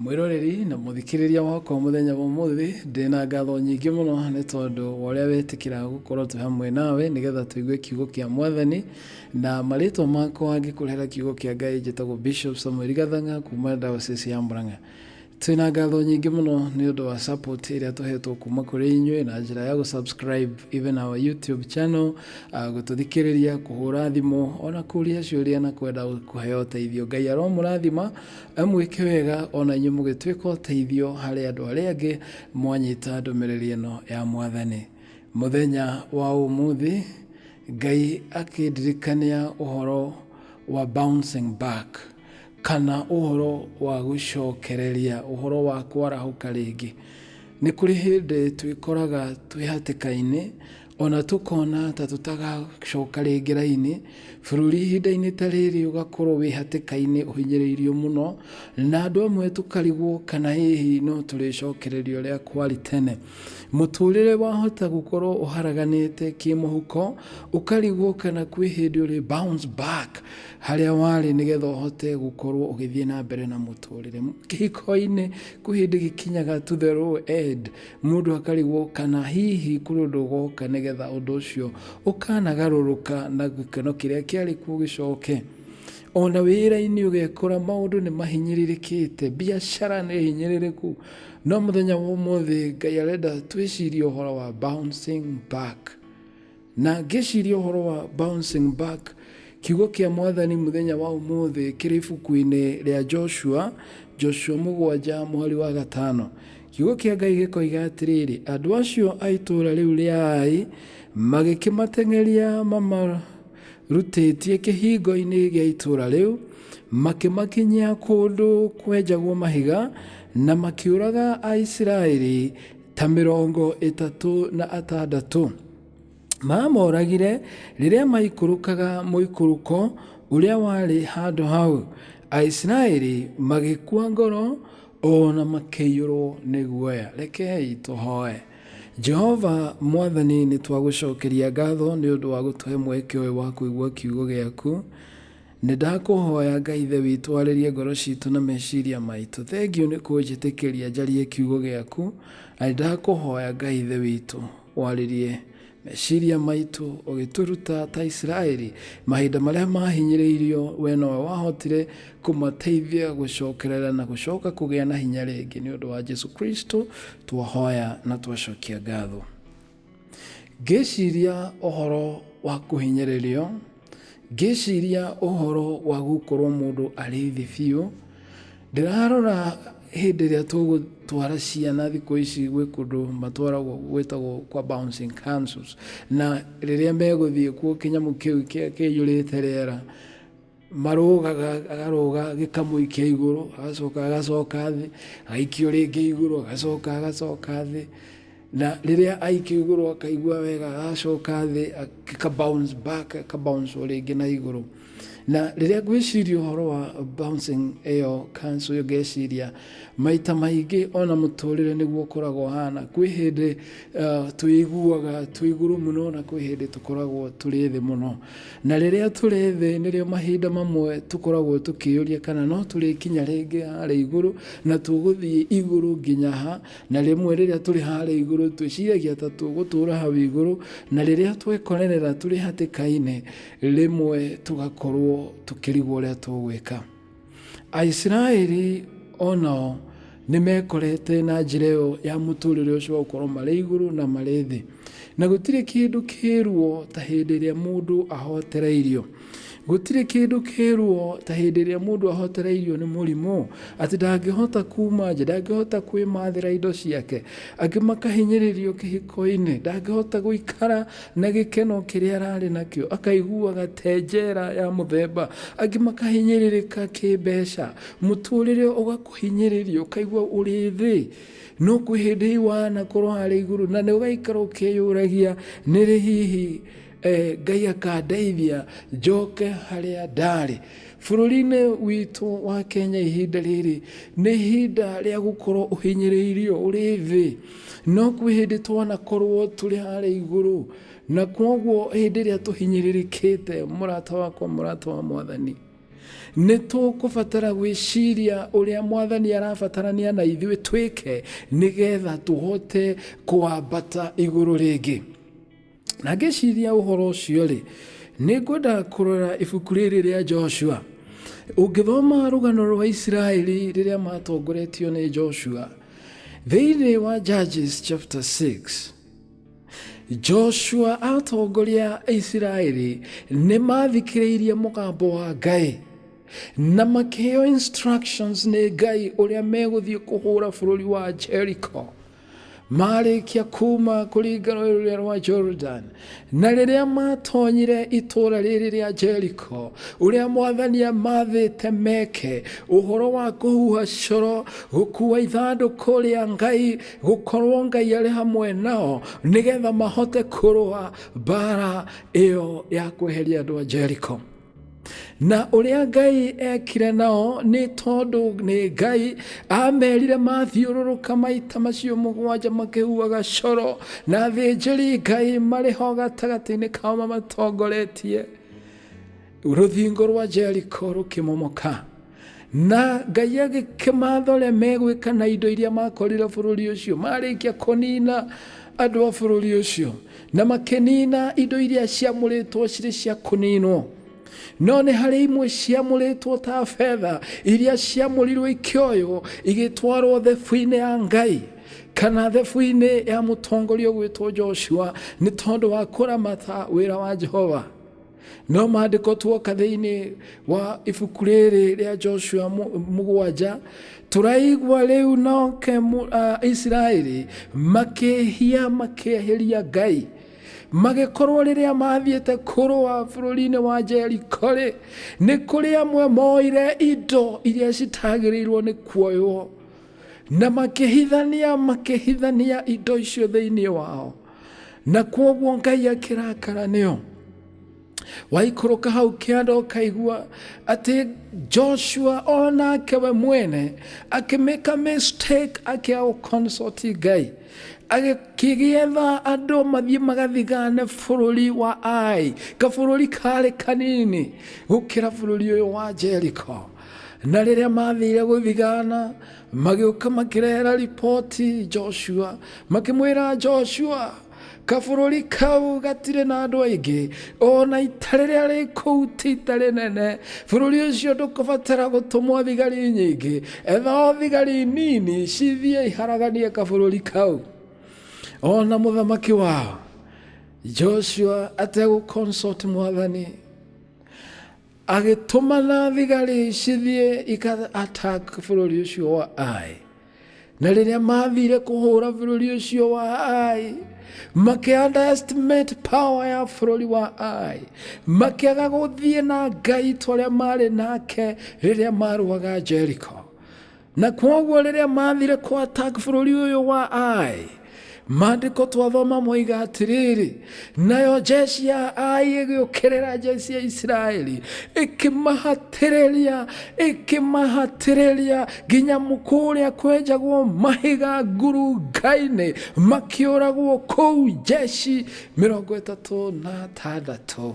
Mwiroreri na muthikiriria wakwa muthenya wa muthi ndina ngatho nyingi muno ni tondu wa uria wetikira gukorwo tu hamwe nawe nigetha tuigue kiugo kia Mwathani na maritwa makwa angikurehera kiugo kia Ngai njitagwo Bishop Samuel Gathanga kuma Diocese ya Murang'a. Twina ngatho nyingi muno ni undu wa support iria tuhetwo kuma kuri inyui na njira ya subscribe even our YouTube channel, gututhikiriria, kuhura thimu, ona kuria ciuria na kwenda kuheo teithio. Ngai aromurathima amwike wega ona inyu mugituika uteithio hari andu aria angi mwanyita ndumiriri ino ya Mwathani. Muthenya wa umuthi Ngai akindirikania uhoro wa bouncing back, kana uhoro wa gucokereria, uhoro wa kwarahuka ringi. Ni kuri hindi twikoraga twihatikaini ona tukona ta tutagacoka ringi raini, bururi ihinda-ini ta riri ugakorwo wihatikaini uhinyiriirio muno, na andu amwe tukarigwo kana hihi no turicokereria uria kwari tene. Muturire wahota gukorwo uharaganite kimuhuko, ukarigwo kana kwi hindi uri bounce back haria wari nigetha uhote gukorwo ugithie na mbere na muturire. Kihiko-ini kwi hindi gikinyaga to the raw end, mundu akarigwo kana hihi kuri undu ugoka nigetha undu ucio ukanagaruruka na gikeno kiria kiari kuo gicoke. Ona wira-ini ugekora maundu ni mahinyiririkite, biashara ni hinyiririku, no muthenya wa umuthi Ngai arenda twicirie uhoro wa bouncing back. Na ngiciria uhoro wa bouncing back, kiugo kia Mwathani muthenya wa umuthi kiri ibuku-ini ria Joshua 7 muhari wa 5. Kiugo kia Ngai gikoiga atiriri, andu acio a itura riu ria Ai magikimatengeria rutitie kihingo-ini gia itura riu, makimakinyia kundu kwenjagwo mahiga na makiuraga Aisiraeli ta 36. Mamoragire riria maikurukaga muikuruko uria wari handu hau. Aisiraeli magikua ngoro ona makiyurwo ni guoya. Rekei tuhoe. Jehova Mwathani ni twagucokeria ngatho ni undu wa gutuhe mweke uyu wa kuigua kiugo giaku. Ni ndakuhoya Ngai Ithe witu waririe ngoro citu na meciria maitu. Thengiu ni kunjitikiria njarie kiugo giaku. Ani ndakuhoya Ngai Ithe witu waririe meciria maitu ugituruta ta Israeli mahinda maria mahinyiriirio, we nowe wahotire kumateithia gucokerera na gucoka kugia na hinya ringi. Ni undu wa Jesu Kristo twahoya na twacokia ngatho. Ngiciria uhoro wa kuhinyiririo, ngiciria uhoro wa gukorwo mundu ari thi biu. Ndirarora hindi ria tugutwara ciana thiku ici gwi kundu matwaragwo gwitagwo kwa bouncing councils, na riria meguthie kuo kinyamu kiu kiyurite riera, marugaga, agaruga gikamuikia iguru, agacoka thi, agaikio ringi iguru, agacoka thi, na riria aikio iguru akaigua wega, agacoka thi, aka bounce back, aka bounce ringi na iguru. Na riria gwiciria uhoro wa bouncing eyo council yo geciria maita maingi ona muturire niguo ukoragwo hana. Kwi hindi tuiguaga twiguru muno na kwi hindi tukoragwo turi thi muno, na riria turi thi nirio mahinda mamwe tukoragwo tukiyuria kana no turikinya ringi hari iguru na tuguthie iguru nginya ha, na rimwe riria turi hari iguru twiciragia ta tugutura hau iguru, na riria twekorerera turi hatikaine rimwe tugakorwo tukirigwo uria tugwika. Aisiraeli onao nimekorete na njira iyo ya muturire ucio wa gukorwo mari iguru na mari thi, na gutire kindu kiruo ta hindi iria mundu ahotereirio. Gutire kindu kiruo ta hindi iria mundu ahotereirio ni murimu, ati ndangihota kuma nja, ndangihota kwimathira indo ciake, angi makahinyiririo kihiko-ini, ndangihota guikara na gikeno kiria arari nakio, akaiguaga te njera ya muthemba, angi makahinyiririka kimbeca, muturire ugakuhinyiririo, ukaigua uri thi. No kwi hindi wana korwo hari iguru na ni ugaikara ukiyuragia niri hihi Ngai akandeithia njoke haria ndari. Bururi-ini witu wa Kenya ihinda riri ni ihinda ria gukorwo uhinyiriirio uri thi, no kwi hindi twanakorwo turi hari iguru, na kwoguo hindi ria tuhinyiririkite murata wakwa, murata wa Mwathani, nĩ tũkũbatara gwĩciria ũrĩa Mwathani arabatarania na ithuĩ twĩke nĩgetha tũhote kwambata igũrũ rĩngĩ. Na ngĩciria ũhoro ũcio rĩ, nĩ ngwenda kũrora ibuku rĩrĩ rĩa Joshua. Ũngĩthoma rũgano rwa Isiraeli rĩrĩa matongoretio nĩ Joshua thĩinĩ wa Judges chapter 6, Joshua atongoria Isiraeli nĩ mathikĩrĩirie mũgambo wa Ngai na makĩheo instructions nĩ Ngai ũrĩa megũthiĩ kũhũra bũrũri wa Jericho. Marĩkia kuma kũringa rũũĩ rwa Jordan, na rĩrĩa matonyire itũũra rĩrĩ rĩa Jericho, ũrĩa Mwathani amathĩte meke ũhoro wa kũhuha coro, gũkua ithandũkũ rĩa Ngai, gũkorwo Ngai arĩ hamwe nao nĩgetha mahote kũrũa mbara ĩyo ya kweheria andũ a Jericho. Na ũrĩa Ngai ekire nao nĩ tondũ nĩ Ngai amerire mathiũrũrũka maita macio mũgwanja makĩhuaga coro, na athĩnjĩri Ngai marĩ ho gatagatĩ-inĩ kao mamatongoretie, rũthingo rwa Jericho rũkĩmomoka. Na Ngai agĩkĩmatha ũrĩa megwĩka na indo iria makorire bũrũri ũcio marĩkia kũnina andũ a bũrũri ũcio, na makĩnina indo iria ciamũrĩtwo cirĩ cia kũninwo. No nĩ harĩ imwe ciamũrĩtwo ta betha iria ciamũrirwo ikĩoywo igĩtwarwo thebu-inĩ ya Ngai, kana thebu-inĩ ya mũtongoria ũgwĩtwo Joshua nĩ tondũ wa kũramata wĩra wa Jehova. No maandĩko tuoka thĩinĩ wa ibuku rĩrĩ rĩa Joshua 7, tũraigua rĩu noke Isiraeli makĩeheria Ngai, magĩkorwo rĩrĩa mathiĩte kũrũa bũrũri-inĩ wa Jericho rĩ, nĩ kũrĩ amwe moire indo iria citagĩrĩirwo nĩ kuoywo na makĩhithania indo icio thĩinĩ wao, na kwoguo Ngai akĩrakara nĩo. Waikũrũka hau kĩanda ũkaigua atĩ Joshua onake we mwene akĩmĩka mistake akĩaga consult Ngai, agĩkĩgetha andũ mathiĩ magathigane bũrũri wa Ai, kabũrũri karĩ kanini gũkĩra bũrũri ũyũ wa Jericho. Na rĩrĩa mathire gũthigana magĩũka makĩrehera ripoti Joshua, makĩmwĩra Joshua, kabũrũri kau gatirĩ na andũ aingĩ, ona ita rĩrĩa rĩ kũu ti ita rĩnene, bũrũri ũcio ndũkũbatara gũtũmwo thigari nyingĩ, etha thigari nini cithiĩ iharaganie kabũrũri kau. Ona mũthamaki wao Joshua ategũconsult Mwathani, agĩtũmana thigari cithiĩ ika-attack bũrũri ũcio wa Ai. Na rĩrĩa mathire kũhũra bũrũri ũcio wa Ai, makĩ-underestimate power ya bũrũri wa Ai, makĩaga gũthiĩ na Ngai tũrĩa marĩ nake rĩrĩa marũaga Jericho. Na kwoguo rĩrĩa mathire kũ-attack bũrũri ũyũ wa Ai, maandĩko twathoma moiga atĩrĩrĩ, nayo jeshi ya Ai ĩgĩũkĩrĩra jeshi ya Isiraeli, ĩkĩmahatĩrĩria nginya kũrĩa kwenjagwo mahiga ngurunga-inĩ, makĩũragwo kũu jeshi 36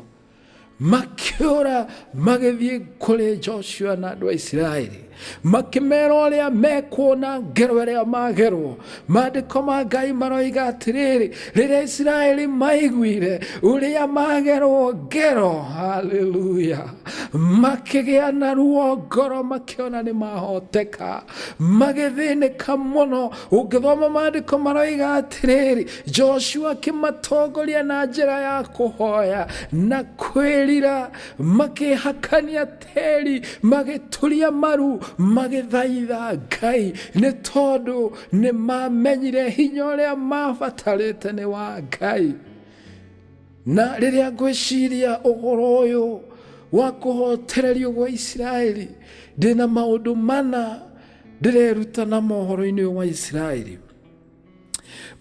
makĩũra magĩthiĩ kũrĩ Joshua na andũ a Isiraeli, makĩmera ũrĩa mekwo na ngero ĩrĩa magerwo. Maandĩko ma Ngai maroiga atĩrĩrĩ, rĩrĩa Isiraeli maiguire ũrĩa magerwo ngero, haleluya, makĩgĩa na ruo ngoro, makĩona nĩ mahoteka, magĩthĩnĩka mũno. Ũngĩthoma maandĩko maroiga atĩrĩrĩ, Joshua akĩmatongoria na njĩra ya kũhoya na kwĩrira, makĩhakania tĩri, magĩturia maru, magĩthaitha Ngai, nĩ tondũ nĩ mamenyire hinya ũrĩa mabatarĩte nĩ wa Ngai. Na rĩrĩa ngwĩciria ũhoro ũyũ wa kũhotererio gwa Isiraeli, ndĩna maũndũ mana ndĩreruta na mohoro-inĩ wa Isiraeli.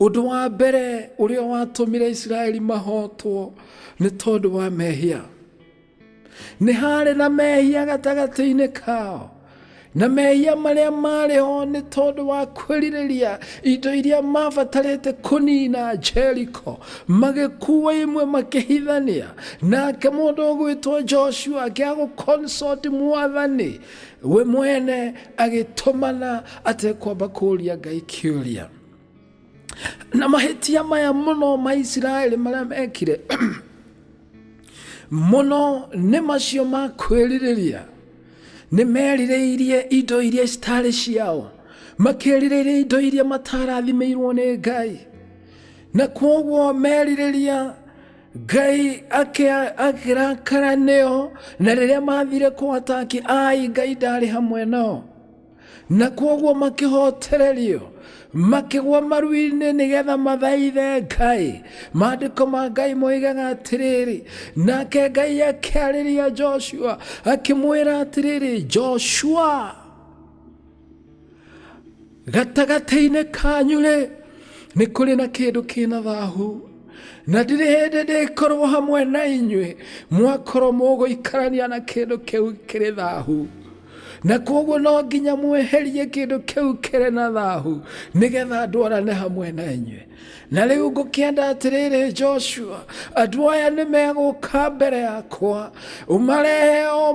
Ũndũ wa mbere ũrĩa watũmire Isiraeli mahotwo nĩ tondũ wa mehia. Nĩ harĩ na mehia gatagatĩ-inĩ kao. na mehia maria mariho ni tondu wa kwirireria indo iria mabatarite kunina Jericho, magikuwa imwe makihithania, nake mundu ugwitwo Joshua akiago consort Mwathani we mwene agitumana ate kwamba kuria Ngai kiuria. Na mahitia maya muno ma Israeli maria mekire muno ni macio ma kwirireria, ni merirĩirie indo iria citari ciao, makerirĩria indo iria matarathimirwo ni Ngai, na kwoguo merirĩria Ngai akirakara nio, na riria mathire kwataki Ngai ndari hamwe nao, na kwoguo makihotererio makigwa maru-ini nigetha mathaithe Ngai. Maandiko ma Ngai moigaga atiriri, nake Ngai akiarĩria Joshua akimwĩra atiriri, Joshua, gatagati-inĩ kanyu nĩ kũrĩ na kĩndũ kĩna thahu, na ndirĩ hĩndĩ ndĩkorwo hamwe na inyuĩ mwakorwo mũgũikarania na kĩndũ kĩu kĩrĩ thahu, na kwoguo no nginya mweherie kĩndũ kĩu kĩrĩ na thahu nigetha ndwarane hamwe na inyuĩ. Na rĩu ngũkĩenda atĩrĩrĩ Joshua, andũ aya nĩ megũka mbere yakwa, ũmarehe o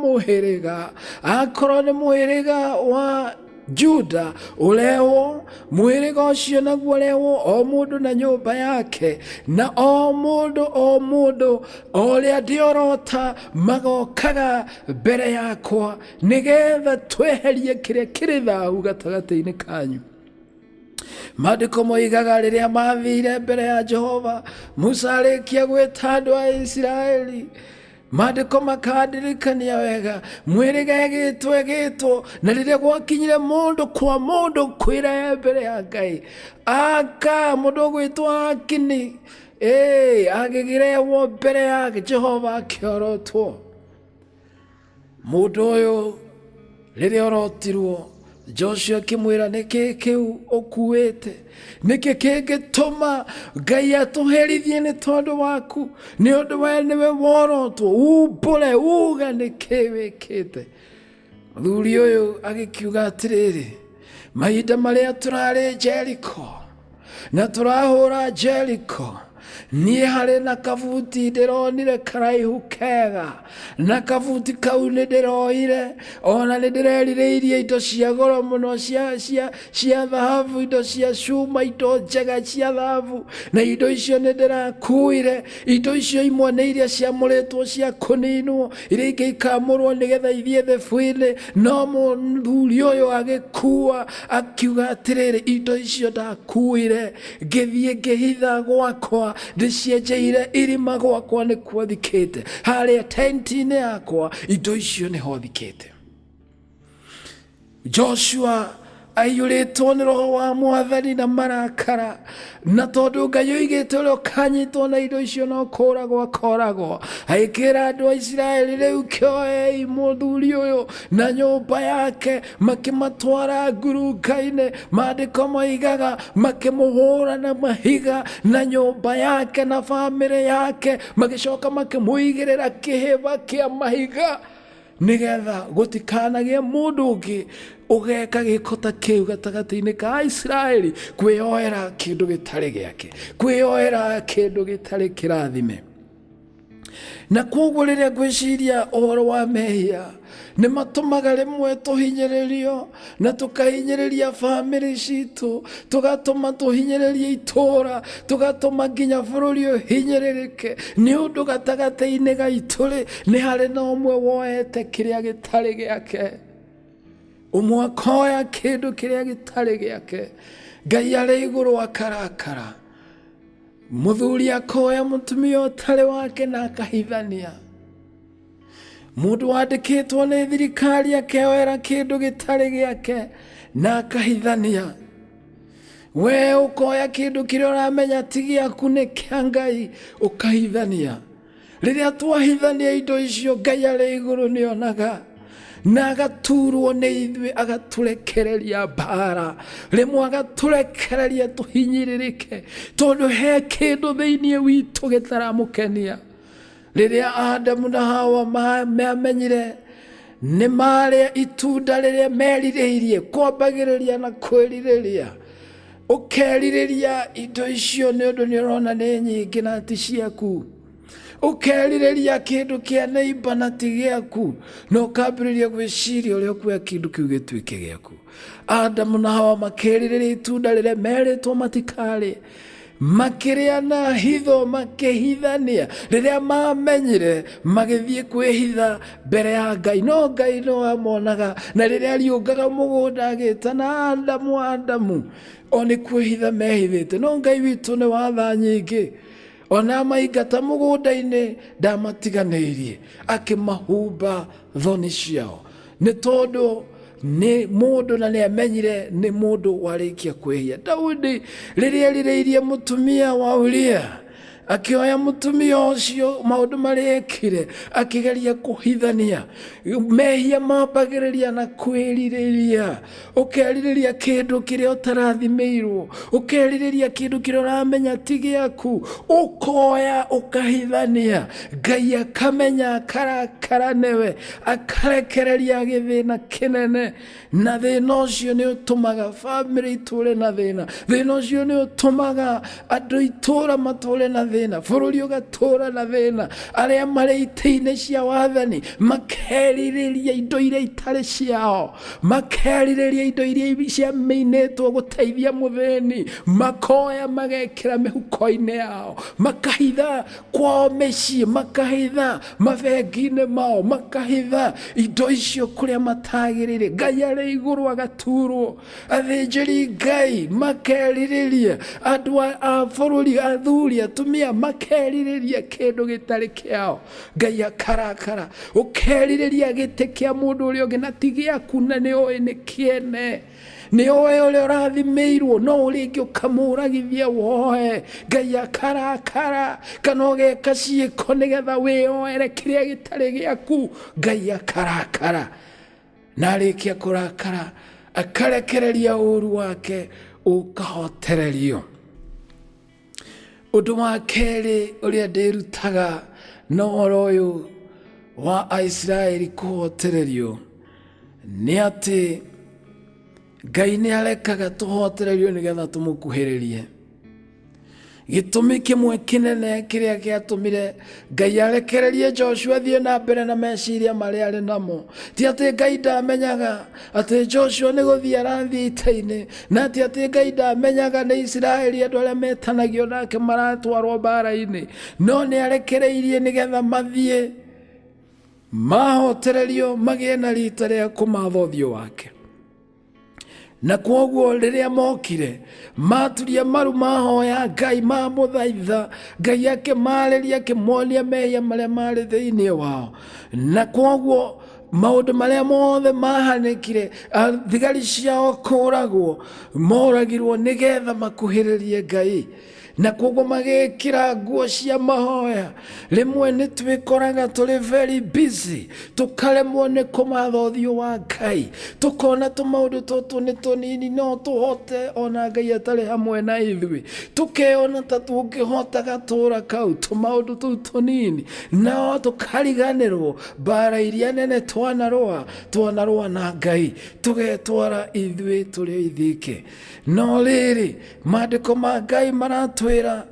mũhĩrĩga, akorwo nĩ mũhĩrĩga wa Juda ulewo, mũhĩrĩga ũcio naguo ũlewo o mũndũ na nyũmba yake, na o mũndũ ũrĩa ndĩorota magokaga mbere yakwa nigetha tweherie kĩrĩa kĩrĩ thahu gatagatĩ-inĩ kanyu. Maandiko moigaga rĩrĩa mathire mbere ya Jehova, Musa arĩkia gwĩta andũ a Isiraeli, maandiko makandirikania wega mwĩrĩga gĩtwo, na rĩrĩa gwakinyire mũndũ kwa mũndũ kwĩra mbere ya Ngai, mũndũ gwĩtwo Akini agĩgĩrehwo mbere ya Jehova akĩorotwo. Mũndũ ũyũ rĩrĩa orotirwo, Joshua akĩmwĩra, nĩkĩ kĩu ũkuĩte? Nĩkĩ kĩngĩtũma Ngai atũherithie nĩ tondũ waku? Nĩ ũndũ we nĩwe worotwo, umbũre uga nĩkĩ wĩkĩte? Mũthuri ũyũ agĩkiuga atĩrĩrĩ, mahinda marĩa tũrarĩ Jericho na tũrahũra Jericho, niĩ harĩ na kabuti ndĩronire karaihu kega, na kabuti kau nĩ ndĩroire, ona nĩ ndĩrerirĩirie indo cia goro mũno cia thahabu, indo cia cuma, indo njega cia thahabu, na indo icio nĩ ndĩrakuire. Indo icio imwe nĩ iria ciamũrĩtwo cia kũninwo, iria ingĩ ikamũrwo nĩgetha ithiĩ thĩbu-inĩ, no mũthuri ũyũ agĩkua akiuga atĩrĩrĩ, indo icio ndakuire ngĩthiĩ ngĩhitha gwakwa, ndĩcienjeire irima gwakwa nĩkuo thikĩte, harĩa tenti-inĩ yakwa indo icio nĩho thikĩte. Joshua aiyũrĩtwo nĩ Roho wa Mwathani na marakara, na tondũ Ngai oigĩte ũrĩa ũkanyitwo na indo icio no kũragwo akoragwo, agĩkĩra andũ a Isiraeli, rĩu kĩoei mũthuri ũyũ na nyũmba yake makĩmatwara ngurunga-inĩ. Maandĩko moigaga makĩmũhũra na mahiga, na nyũmba yake na bamĩrĩ yake magĩcoka makĩmũigĩrĩra kĩhĩba kĩa mahiga nigetha gũtikanagĩe mũndũ ũngĩ ũgeka gĩko ta kĩu gatagatĩ-inĩ ka Isiraeli, kwĩyoera kĩndũ gĩtarĩ gĩake, kwĩyoera kĩndũ gĩtarĩ kĩrathime. Na kwoguo rĩrĩa ngwĩciria ũhoro wa mehia, nĩ matũmaga rĩmwe tũhinyĩrĩrio, na tũkahinyĩrĩria bamĩrĩ citũ, tũgatũma tũhinyĩrĩrie itũũra, tũgatũma nginya bũrũri ũhinyĩrĩrĩke, nĩ ũndũ gatagatĩ-inĩ gaitũ nĩ harĩ na ũmwe woete kĩrĩa gĩtarĩ gĩake, ũmwe akoya kĩndũ kĩrĩa gĩtarĩ gĩake. Ngai arĩ igũrũ akarakara, mũthuri akoya mũtumia ũtarĩ wake na akahithania. Mũndũ wandĩkĩtwo nĩ thirikari akeyoera kĩndũ gĩtarĩ gĩake na akahithania. We ũkoya kĩndũ kĩrĩa ũramenya ti gĩaku nĩ kĩa Ngai ũkahithania. Rĩrĩa twahithania indo icio, Ngai arĩ igũrũ nĩonaga, na agaturwo nĩ ithuĩ, agatũrekereria mbara, rĩmwe agatũrekereria tũhinyĩrĩrĩke, tondũ he kĩndũ thĩinĩ witũ gĩtaramũkenia. Rĩrĩa Adamu na Hawa mamenyire nĩ marĩa itunda rĩrĩa merirĩirie kwambagĩrĩria na kwĩrirĩria. Ũkerirĩria indo icio nĩ ũndũ nĩ ũrona nĩ nyingĩ na ti ciaku. Ũkerirĩria kĩndũ kĩa neighbor na ti gĩaku, na ũkambĩrĩria gwĩciria ũrĩa ũkuoya kĩndũ kĩu gĩtuĩke gĩaku. Adamu na Hawa makerirĩria itunda rĩrĩa merĩtwo matikarĩe, makĩrĩa na hitho makĩhithania. Rĩrĩa mamenyire magĩthiĩ kwĩhitha mbere ya Ngai, no Ngai no amonaga, na rĩrĩa ariũngaga mũgũnda agĩtana Adamu, Adamu, o nĩ kwĩhitha mehithĩte. No Ngai witũ nĩ wa tha nyingĩ, ona maingata mũgũnda-inĩ ndamatiganĩirie, akĩmahumba thoni ciao, nĩ tondũ nĩ mũndũ na nĩ amenyire nĩ mũndũ warĩkia kwĩhia. Daudi rĩrĩa erirĩirie mũtumia wa Uria, akĩoya mũtumia ũcio maũndũ marĩa ekire, akĩgeria kũhithania. Mehia mambagĩrĩria na kwĩrirĩria. Ũkerirĩria kĩndũ kĩrĩa ũtarathimĩirwo, ũkerirĩria kĩndũ kĩrĩa ũramenya ti gĩaku, ũkoya ũkahithania. Ngai akamenya, akarakara nĩwe, akarekereria gĩthĩna kĩnene, na thĩna ũcio nĩ ũtũmaga bamĩrĩ itũre na thĩna. Thĩna ũcio nĩ ũtũmaga andũ itũra matũre na thĩna, bũrũri ũgatũra na thĩna. Arĩa marĩ itĩ-inĩ cia wathani makerirĩria indo iria itarĩ ciao, makerirĩria indo iria ciamĩinĩtwo gũteithia mũthĩni, makoya magekĩra mĩhuko-inĩ yao, makahitha kwao mĩciĩ, makahitha mabengi-inĩ mao, makahitha indo icio kũrĩa matagĩrĩire. Ngai arĩ igũrũ agaturwo, athĩnjĩri Ngai makerirĩria, andũ a bũrũri, athuri, atumia makerirĩria kĩndũ gĩtarĩ kĩao. Ngai akarakara. Ũkerirĩria gĩtĩ kĩa mũndũ ũrĩa ũngĩ na ti gĩaku, na nĩ ũĩ nĩ kĩene, nĩ ũĩ ũrĩa ũrathimĩirwo, no ũrĩngĩ ũkamũragithia woe. Ngai akarakara. Kana ũgeka ciĩko nĩgetha wĩoere kĩrĩa gĩtarĩ gĩaku. Ngai akarakara, na arĩkia kũrakara akarekereria ũũru wake ũkahotererio. Ũndũ wa kerĩ ũrĩa ndĩrutaga na ũhoro ũyũ wa Aisiraeli kũhotererio nĩ atĩ Ngai nĩ arekaga tũhotererio nĩgetha tũmũkuhĩrĩrie. Gĩtũmi kĩmwe kĩnene kĩrĩa gĩatũmire Ngai arekererie Joshua thiĩ na mbere na meciria marĩa arĩ namo, ti atĩ Ngai ndamenyaga atĩ Joshua nĩ gũthiĩ arathiĩ ita-inĩ, na ti atĩ Ngai ndamenyaga nĩ Isiraeli andũ arĩa metanagio nake maratwarwo mbara-inĩ, no nĩ arekereirie nĩgetha mathiĩ mahotererio, magĩe na rita rĩa kũmatha ũthiũ wake. Na kwoguo rĩrĩa mokire maturia maru mahoya Ngai, mamũthaitha Ngai, akĩmarĩria, akĩmonia mehia marĩa marĩ thĩinĩ wao. Na kwoguo maũndũ marĩa mothe mahanĩkire, thigari ciao kũragwo, moragirwo nĩgetha makuhĩrĩrie Ngai. Na kwoguo magĩkĩra nguo cia mahoya. Rĩmwe nĩ twĩkoraga tũrĩ very busy, tũkaremwo nĩ kũmatha ũthiũ wa Ngai, tũkona tũmaũndũ tũtũ nĩ tũnini no tũhote ona Ngai atarĩ hamwe na ithuĩ. Tũkeona ta tũngĩhota gatũra kau, tũmaũndũ tũu tũnini, no tũkariganĩrwo mbara iria nene twanarũa na Ngai, tũgetwara ithuĩ tũrĩ ithike. No rĩrĩ maandĩko ma Ngai maratwĩra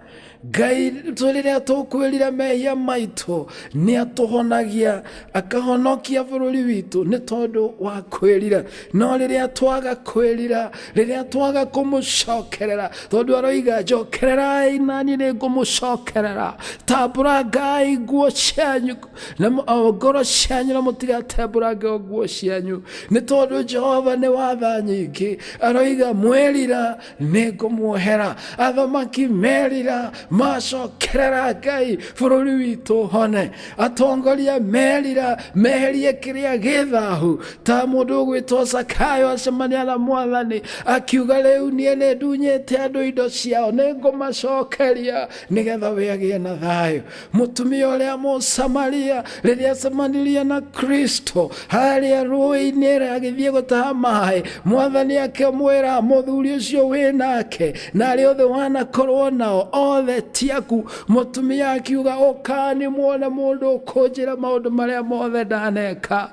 Ngai rĩrĩa tũkwĩrira mehia maitũ nĩ atũhonagia, akahonokia bũrũri witũ nĩ tondũ wa kwĩrira. No rĩrĩa twaga kwĩrira, rĩrĩa twaga kũmũcokerera, tondũ aroiga njokererai nani nĩ ngũmũcokerera, tambũrangai nguo cianyu na ngoro cianyu, na mũtigatembũrange nguo cianyu, nĩ tondũ Jehova nĩ wa tha nyingĩ. Aroiga mwĩrira nĩ ngũmuohera, athamaki merira macokerera Ngai bũrũri witũ hone, atongoria merira meherie kĩrĩa gĩthahu. Ta mũndũ ũgwĩtwo Zakayo acemania na Mwathani akiuga rĩu niĩ nĩ ndunyĩte andũ indo ciao, nĩ ngũmacokeria nĩgetha we agĩe na thayũ. Mũtumia ũrĩa Mũsamaria rĩrĩa acemanirie na Kristo harĩa rũĩ-inĩ agĩthiĩ gũtaha maĩ, Mwathani akĩmwĩra mũthuri ũcio wĩ nake na arĩa othe wanakorwo nao othe tiaku. Mũtumia akiuga ũka nĩ muone mũndũ ũkũnjĩra maũndũ marĩa mothe ndaneka.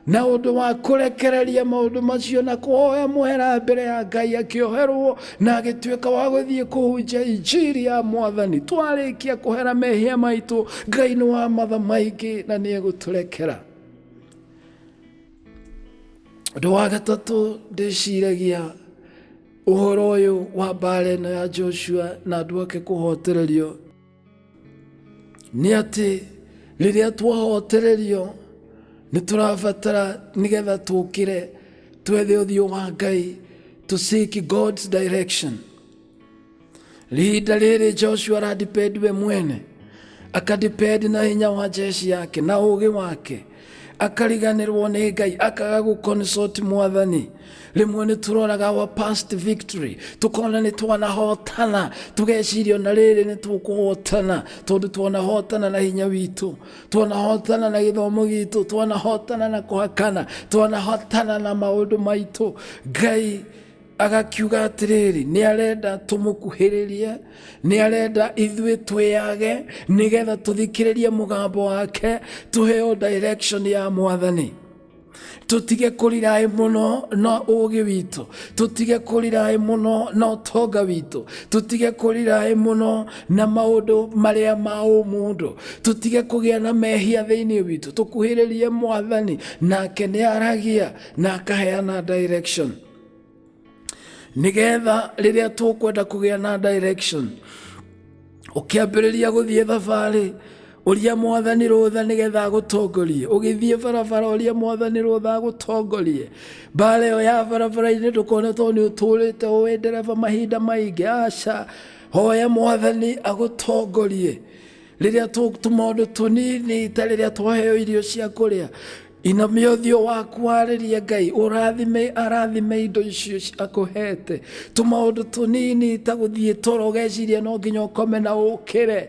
na undu wa kurekereria maundu macio na kuhoya muhera mbere ya Ngai akioherwo na agituika wa guthie kuhunjia injiri ya Mwathani. Twarikia kuhera mehia maitu, Ngai ni wa matha maingi na ni eguturekera. Undu wa gatatu ndiciragia uhoro uyu wa mbara ino ya Joshua na andu ake kuhotererio ni ati riria twahotererio ni turabatara nigetha tukire twethe uthio wa Ngai, to seek God's direction. Rida riri Joshua radipedi we mwene, akadipedi na hinya wa jeshi yake na ugi wake, akariganirwo ni Ngai, akaga gukonsult Mwathani. Rimwe ni turoraga our past victory, tukona ni twanahotana, tugeciria na riri ni tukuhotana, tondu twanahotana na hinya witu, twanahotana na githomo gitu, twanahotana na kuhakana, twanahotana na maundu maitu. Ngai agakiuga atiriri ni arenda tumukuhiririe, ni arenda ithui twiyage nigetha tuthikiririe mugambo wake, tuheo direction ya Mwathani. Tutige kurirai muno no ugi witu, tutige kurirai muno no toga witu, tutige kurirai muno na maundu maria ma umundu, tutige kugia na mehia thiini witu, tukuhiririe Mwathani nake ni aragia na akaheana direction. Nigetha riria tukwenda kugia na direction, ukiambiriria guthie thabari uria Mwathani rutha nigetha gutongorie, ugithie barabara uria Mwathani rutha gutongorie. Mbara iyo ya barabara-ini ndukone to ni uturite uwi ndereba mahinda maingi, aca hoya Mwathani agutongorie. Riria tumaundu tunini ta riria twaheo irio cia kuria, inamia uthio waku waririe Ngai, urathime arathime indo icio akuhete. Tumaundu tunini ta guthie toro ugeciria no nginya ukome na ukire,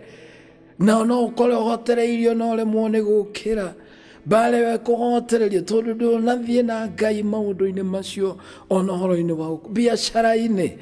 na no ukore uhotereirio no remwo ni gukira. Mbara we kuhotererio tondu ndunathie na Ngai maundu-ini macio, ona horo-ini wa biacara-ini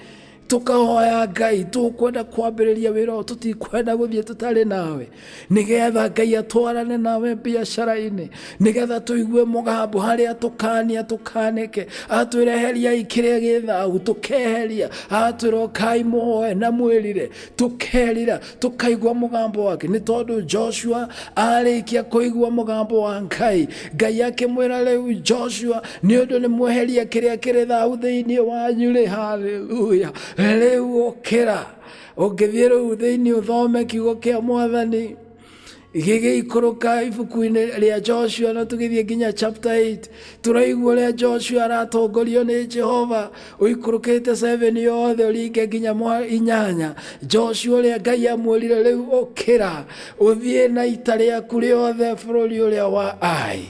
tukahoya Ngai, tukwenda kwambiriria wira uyu, tutikwenda guthie tutari nawe, nigetha Ngai atwarane nawe biacara-ini, nigetha tuigue mugambo haria tukania tukanike, atwireheria ikiria githau tukeheria, atwirokai muhoe na mwirire tukerira, tukaigua mugambo wake. Ni tondu Joshua arikia kuigua mugambo wa Ngai, Ngai akimwira riu Joshua ni undu ni mweheria kiria kiri thau thiini wanyu ri. Haleluya. Riu ukira ungithie riu thiini uthome kiugo kia Mwathani gigikuruka ibuku-ini ria Joshua na tugithie nginya chapter 8, turaigua ria Joshua aratongorio ni Jehova. Uikurukite 7 yothe uringe nginya 8. Joshua ria Ngai amwirire riu ukira uthie na ita riaku riothe bururi uria wa Ai.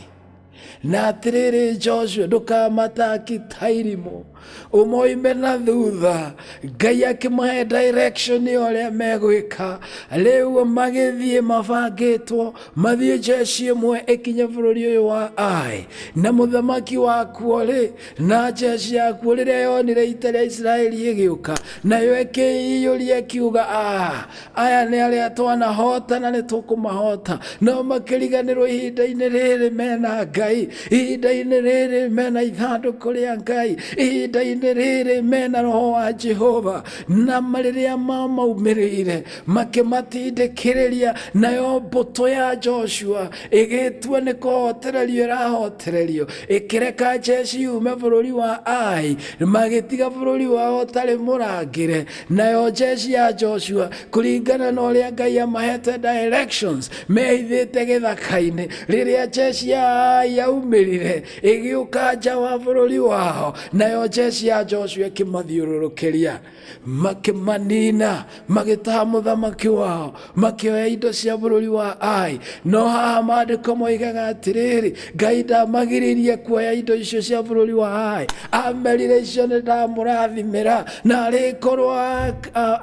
Na atiriri Joshua ndukamataki tairimu, umoime na thutha. Ngai akimahe direction uria megwika. Riu magithie mabangitwo mathie jeshi imwe ikinye bururi uyu wa Ai, na muthamaki wakuo ri na jeshi yakuo riria yonire ita ria Israeli igiuka, nayo ikiyuria ikiuga aya ni aria twanahotana ni tukumahota. No makiriganirwo ihinda-ini riri mena Ngai, ihinda-ini riri mena ithanduku ria Ngai, ihinda-ini riri mena Roho wa Jehova, na mariria mamaumirire makimatindikiriria. Nayo mbuto ya Joshua igitua ni kuhotererio irahotererio, ikireka jeshi yume bururi wa Ai, magitiga bururi wao tari murangire. Nayo jeshi ya Joshua kuringana na uria Ngai amahete directions mehithite githaka-ini, riria jeshi ya Ai yaumirire igiuka nja wa bururi wao, nayo jeshi ya Joshua kimathiururukiria makimanina, magitaha muthamaki wao, makioya indo cia bururi wa Ai. No haha maandiko moigaga atiriri, Ngai ndamagiririe kuoya indo icio cia bururi wa Ai, amerire icio ni ndamurathimira na arikorwo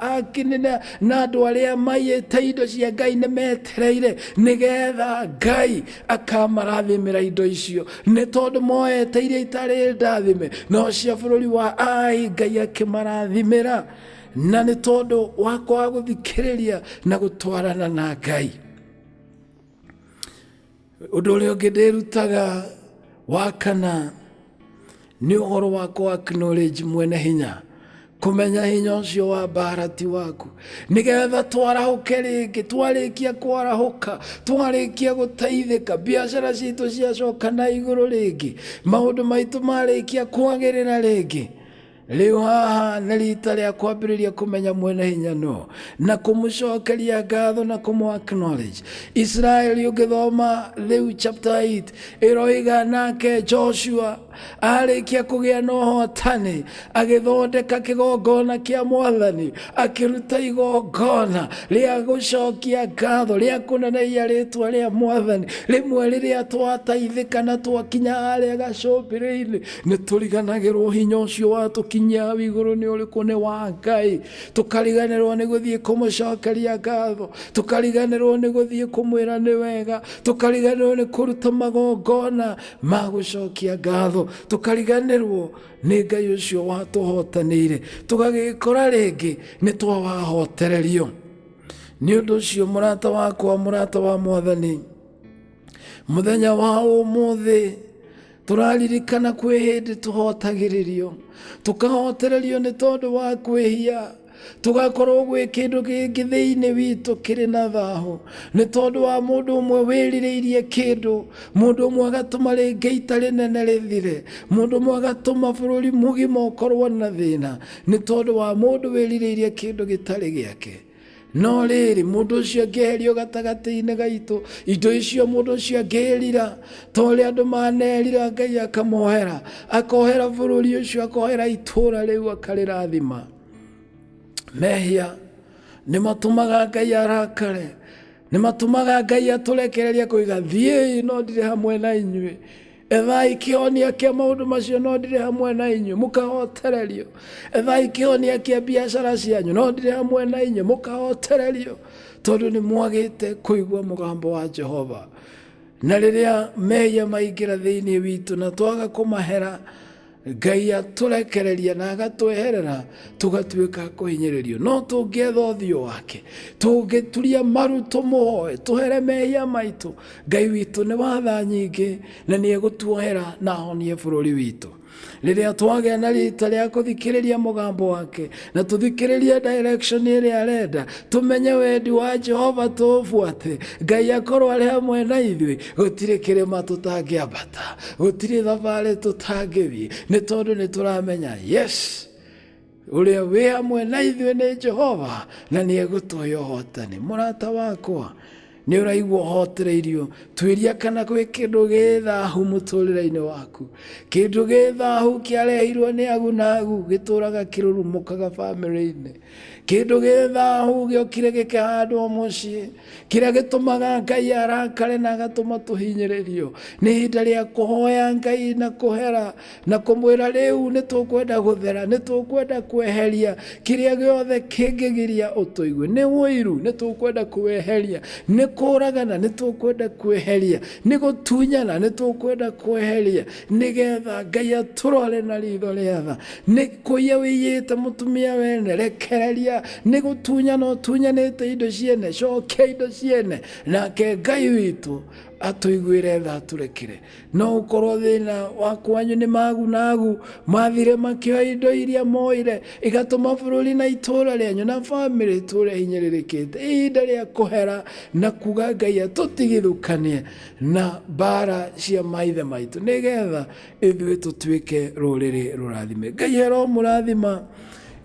akinina na andu aria maiyite indo cia Ngai ni metereire nigetha Ngai akamarathimira indo icio. Ni tondu moete iria itari ndathime no cia bururi wa Ai, Ngai akimarathimira, na ni tondu wako wa guthikiriria na gutwarana na Ngai. Undu uria ungi ndirutaga wa kana nĩ ũhoro wa kũ acknowledge mwene hinya, kumenya hinya ũcio wa barati waku, nigetha twarahũke rĩngĩ, twarĩkia kwarahũka, twarĩkia gũteithĩka, biacara citũ ciacoka na igũrũ rĩngĩ, maũndũ maitũ marĩkia kwagĩrĩra rĩngĩ. Rĩu haha nĩ rita rĩa kwambĩrĩria kũmenya mwene hinya no, na kũmũcokeria ngatho na kũmũ acknowledge. Israeli ũngĩthoma rĩu chapter 8 ĩroiga nake Joshua arĩkia kũgĩa na ũhotani, agĩthondeka kĩgongona kĩa Mwathani, akĩruta igongona rĩa gũcokia ngatho, rĩa kũnenehia rĩtwa rĩa Mwathani. Rĩmwe rĩrĩa twateithĩka na twakinya harĩa gacũmbĩrĩ-inĩ, nĩ tũriganagĩrwo hinya ũcio watũkinyia igũrũ nĩ ũrĩkũ, nĩ wa Ngai. Tũkariganĩrwo nĩ gũthiĩ kũmũcokeria ngatho, tũkariganĩrwo nĩ gũthiĩ kũmwĩra nĩ wega, tũkariganĩrwo nĩ kũruta magongona ma gũcokia ngatho, tũkariganĩrwo nĩ Ngai ũcio watũhotanĩire, tũgagĩkora rĩngĩ nĩ twawahotererio. Nĩ ũndũ ũcio mũrata wakwa, mũrata wa Mwathani, mũthenya wa ũmũthĩ tũraririkana kwĩ hĩndĩ tũhotagĩrĩrio, tũkahotererio nĩ tondũ wa kwĩhia, tugakorwo gwĩ kĩndũ kĩngĩ thĩinĩ witũ kĩrĩ na thahũ, nĩ tondũ wa mũndũ ũmwe wĩrirĩirie kĩndũ, mũndũ ũmwe agatũma rĩngĩ ita rĩnene rĩthire, mũndũ ũmwe agatũma bũrũri mũgima ũkorwo na thĩna, nĩ tondũ wa mũndũ wĩrirĩirie kĩndũ gĩtarĩ gĩake. No rĩrĩ mũndũ ũcio angĩeherio gatagatĩ-inĩ gaitũ, indo icio mũndũ ũcio angĩrira, ta ũrĩa andũ manerira, Ngai akamohera, akohera bũrũri ũcio, akohera itũũra rĩu, akarĩrathima. Mehia nĩ matũmaga Ngai arakare, nĩ matũmaga Ngai atũrekereria kũiga, thiĩ no ndirĩ hamwe na inyuĩ, ethai kĩhonia kĩa maũndũ macio, no ndirĩ hamwe na inyuĩ, mũkahotererio. Ethai kĩhonia kĩa biacara cianyu, no ndirĩ hamwe na inyuĩ, mũkahotererio, tondũ nĩ mwagĩte kũigua mũgambo wa Jehova. Na rĩrĩa mehia maingĩra thĩinĩ witũ na twaga kũmahera, Ngai atũrekereria na agatweherera, tũgatuĩka kũhinyĩrĩrio. No tũngĩetha ũthiũ wake, tũngĩturia maru tũmũhoe, tũhere mehia maitũ, Ngai witũ nĩ wa tha nyingĩ na nĩ egũtuohera na ahonie bũrũri witũ. Rĩrĩa twagĩa na rita rĩa kũthikĩrĩria mũgambo wake, na tũthikĩrĩrie direction ĩrĩa arenda, tũmenye wendi wa Jehova, tũbuate, Ngai akorwo arĩ hamwe na ithuĩ, gũtirĩ kĩrĩma tũtangĩambata, gũtirĩ thabarĩ tũtangĩthiĩ, nĩ tondũ nĩ tũramenya yes, ũrĩa wĩ hamwe na ithuĩ nĩ Jehova, na nĩ egũtũhe ũhotani. Mũrata wakwa, nĩ ũraigua ũhotereirio, tuĩria kana gwĩ kĩndũ gĩ thahu mũtũrĩre-inĩ waku, kĩndũ gĩ thahu kĩarehirwo nĩ agu na agu, gĩtũraga kĩrurumũkaga bamĩrĩ-inĩ, kĩndũ gĩ thahu gĩokire gĩkĩhandwo mũciĩ, kĩrĩa gĩtũmaga Ngai arakare na agatũma tũhinyĩrĩrio. Nĩ ihinda rĩa kũhoya Ngai na kũhera na kũmwĩra rĩu nĩ tũkwenda gũthera, nĩ tũkwenda kweheria kĩrĩa gĩothe kĩngĩgiria ũtũigue, nĩ wũiru nĩ tũkwenda kweheria, nĩ kũragana nĩ tũkwenda kweheria, nĩ gũtunyana nĩ tũkwenda kweheria, nĩgetha Ngai atũrore na ritho rĩa tha. Nĩ kũiya wĩiyĩte mũtumia wene, rekereria, nĩ gũtunyana ũtunyanĩte indo ciene, cokia indo ciene, nake Ngai witũ atũiguĩre tha atũrekere. No ũkorwo thĩna wa kwanyu nĩ magu na agu mathire makĩoya indo iria moire, igatũma bũrũri na itũũra rĩanyu na bamĩrĩ itũũre hinyĩrĩrĩkĩte. Ihinda rĩa kũhera na kuga Ngai atũtigithũkanie na mbara cia maithe maitũ, nĩgetha ithuĩ tũtuĩke rũrĩrĩ rũrathime. Ngai aromũrathima,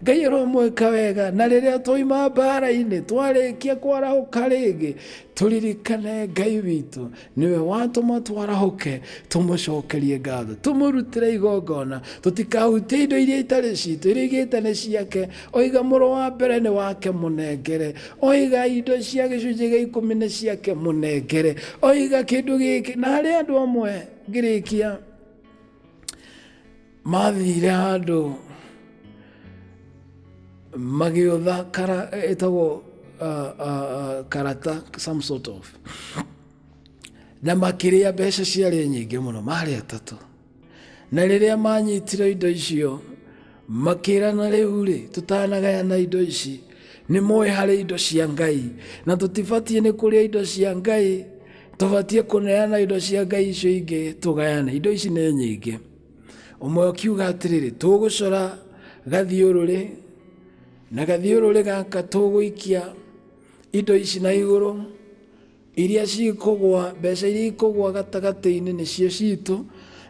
Ngai aromwĩka wega, na rĩrĩa twoima mbara-inĩ twarĩkia kwarahũka rĩngĩ, tũririkane Ngai witũ nĩwe watũma twarahũke, tũmũcokerie ngatho, tũmũrutĩre igongona, tũtikahutie indo iria itarĩ citũ, iria igĩte nĩ ciake. Oiga mũrũ wa mbere nĩ wake mũnengere, oiga indo cia gĩcunjĩ gĩa 10 nĩ ciake mũnengere, oiga kĩndũ gĩkĩ. Na harĩ andũ amwe ngĩrĩkia mathire handũ magĩotha ĩtagwo karata, some sort of, na makĩrĩa mbeca ciarĩ nyingĩ mũno, marĩ atatũ. Na rĩrĩa manyitire indo icio makĩrana rĩu-rĩ, tũtanagayana indo ici, nĩ moĩ harĩ indo cia Ngai, na tũtibatiĩ nĩ kũrĩa indo cia Ngai tubatie kuneana indo cia Ngai icio ingĩ tugayane. Indo ici nĩ nyingĩ. Umwe akiuga atiriri, tugucora gathiũrũrĩ, na gathiũrũrĩ gaka tũgũikia indo ici na igũrũ, iria cikũgwa, mbeca iria ikũgwa gatagatĩ-inĩ nĩcio citũ,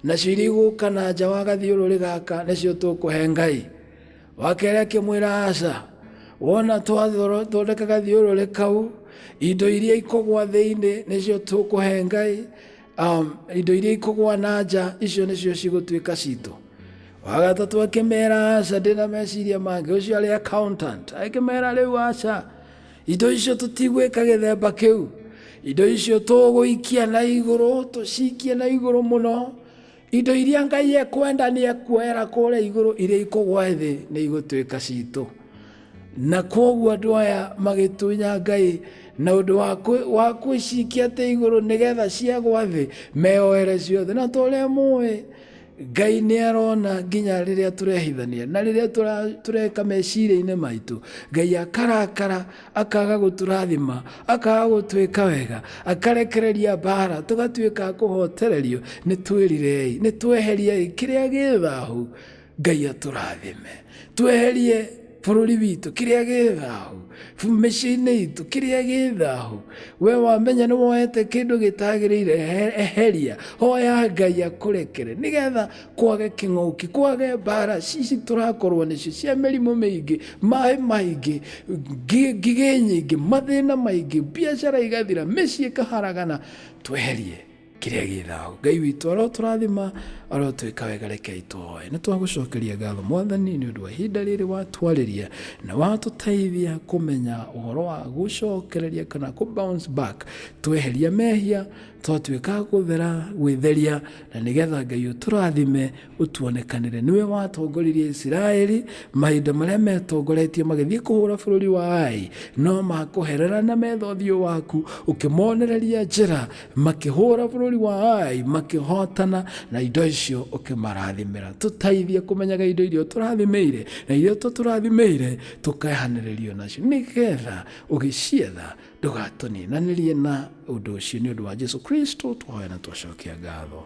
nacio iria igũka na nja wa gathiũrũrĩ gaka nĩcio tũkũhe Ngai. Wa kerĩ akĩmwĩra aca, wona twathondeka gathiũrũrĩ kau, indo iria ikũgwa thĩinĩ nĩcio tũkũhe Ngai, indo iria ikũgwa na nja icio nĩcio cigũtuĩka citũ. Wa gatatũ akĩmera aca, ndĩna meciria mangĩ. Ũcio arĩ accountant akĩmera rĩu aca, indo icio tũtigwĩka gĩthemba kĩu, indo icio tũgũikia na igũrũ, tũcikie na igũrũ mũno. Indo iria Ngai ekwenda nĩ ekuoera kũrĩa igũrũ, iria ikũgwa thĩ nĩ igũtuĩka citũ. Na kwoguo andũ aya magĩtunya Ngai na ũndũ wa gwĩcikia atĩ igũrũ nĩgetha ciagwa thĩ meoere ciothe. Na tũrĩa mũĩ Ngai nĩ arona nginya rĩrĩa tũrehithania na rĩrĩa tũreka meciria-inĩ maitũ. Ngai akarakara, akaga gũtũrathima, akaga gũtwĩka wega, akarekereria mbara, tũgatuĩka kũhotererio. Nĩ twĩrirei, nĩ tweheriei kĩrĩa gĩ thaahu, Ngai atũrathime. Tweherie bũrũri witũ kĩrĩa gĩ thaahu, mĩciĩ-inĩ itũ kĩrĩa gĩ thaahu. We wamenya nĩ woete kĩndũ gĩtagĩrĩire, eheria, hoya Ngai akũrekere, nĩgetha kwage kĩng'ũki, kwage mbara cici tũrakorwo nĩcio cia mĩrimũ mĩingĩ, maĩ maingĩ, ngigĩ nyingĩ, mathĩna maingĩ, biacara igathira, mĩciĩ ĩkaharagana. Tweherie kĩrĩa gĩ thaahu. Ngai witũ arotũrathima, arotwĩka wega, rekei tũhoe. Nĩ twagũcokeria ngatho Mwathani nĩ ũndũ wa ihinda rĩrĩ watwarĩria na watũteithia kũmenya ũhoro wa gũcokereria kana bounce back, tweheria mehia, twatuĩka gwĩtheria, na nĩgetha Ngai ũtũrathime, ũtuonekanĩre. Nĩwe watongoririe Isiraeli mahinda marĩa metongoretie magĩthiĩ kũhũra bũrũri wa Ai, no makũherera na metha ũthiũ waku, ũkĩmonereria njĩra, makĩhũra bũrũri wa Ai, makĩhotana, na indo icio ũkĩmarathimĩra. Tũteithie kũmenyaga indo iria ũtũrathimĩire, na iria tũtũrathimĩire tũkehanĩrĩrio nacio, nĩgetha ũgĩcietha ndũgatũninanĩrie na ũndũ ũcio. Nĩ ũndũ wa Jesu Kristo tũhoya na twacokia ngatho.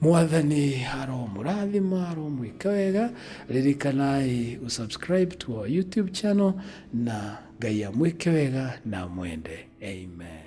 Mwathani aromũrathima, aromwĩka wega. Ririkanai subscribe to our YouTube channel, na Ngai amwĩke wega na mwende. Amen.